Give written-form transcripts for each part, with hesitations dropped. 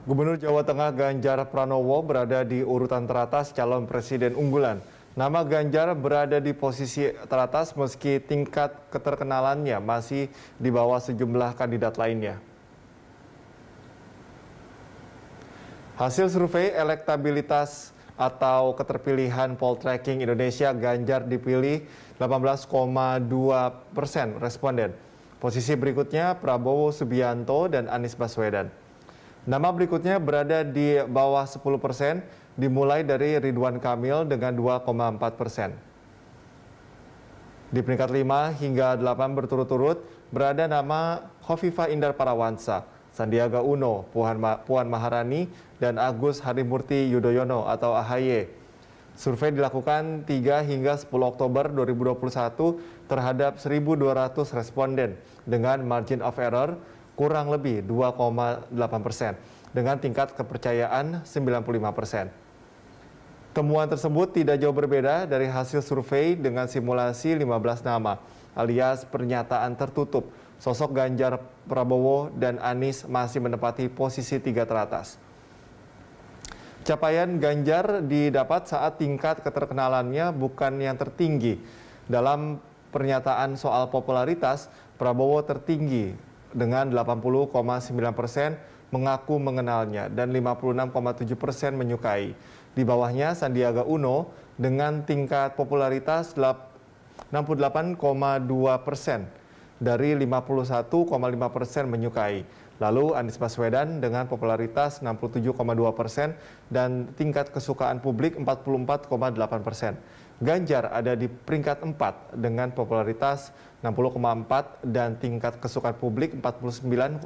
Gubernur Jawa Tengah Ganjar Pranowo berada di urutan teratas calon presiden unggulan. Nama Ganjar berada di posisi teratas meski tingkat keterkenalannya masih di bawah sejumlah kandidat lainnya. Hasil survei elektabilitas atau keterpilihan Poltreking Indonesia, Ganjar dipilih 18,2% responden. Posisi berikutnya Prabowo Subianto dan Anies Baswedan. Nama berikutnya berada di bawah 10%, dimulai dari Ridwan Kamil dengan 2,4%. Di peringkat 5 hingga 8 berturut-turut berada nama Khofifah Indar Parawansa, Sandiaga Uno, Puan Maharani, dan Agus Harimurti Yudhoyono atau AHY. Survei dilakukan 3 hingga 10 Oktober 2021 terhadap 1.200 responden dengan margin of error kurang lebih 2,8% dengan tingkat kepercayaan 95%. Temuan tersebut tidak jauh berbeda dari hasil survei dengan simulasi 15 nama alias pernyataan tertutup. Sosok Ganjar, Prabowo, dan Anies masih menempati posisi 3 teratas. Capaian Ganjar didapat saat tingkat keterkenalannya bukan yang tertinggi. Dalam pernyataan soal popularitas, Prabowo tertinggi dengan 80,9% mengaku mengenalnya dan 56,7% menyukai. Di bawahnya Sandiaga Uno dengan tingkat popularitas 68,2% dari 51,5% menyukai. Lalu Anies Baswedan dengan popularitas 67,2% dan tingkat kesukaan publik 44,8%. Ganjar ada di peringkat 4 dengan popularitas 60,4% dan tingkat kesukaan publik 49,1%.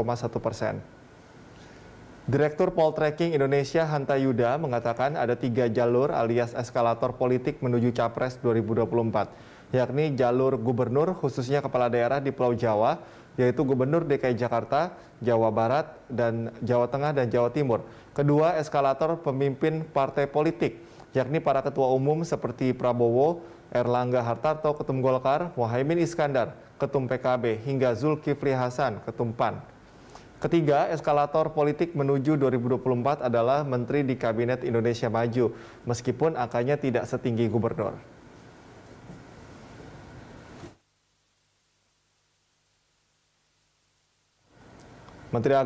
Direktur Poltreking Indonesia Hanta Yuda mengatakan ada 3 jalur alias eskalator politik menuju Capres 2024, yakni jalur gubernur khususnya kepala daerah di Pulau Jawa, yaitu Gubernur DKI Jakarta, Jawa Barat, dan Jawa Tengah dan Jawa Timur. Kedua, eskalator pemimpin partai politik, yakni para ketua umum seperti Prabowo, Erlangga Hartarto, Ketum Golkar, Muhaimin Iskandar, Ketum PKB, hingga Zulkifli Hasan, Ketum PAN. Ketiga, eskalator politik menuju 2024 adalah menteri di Kabinet Indonesia Maju, meskipun angkanya tidak setinggi gubernur. Menteri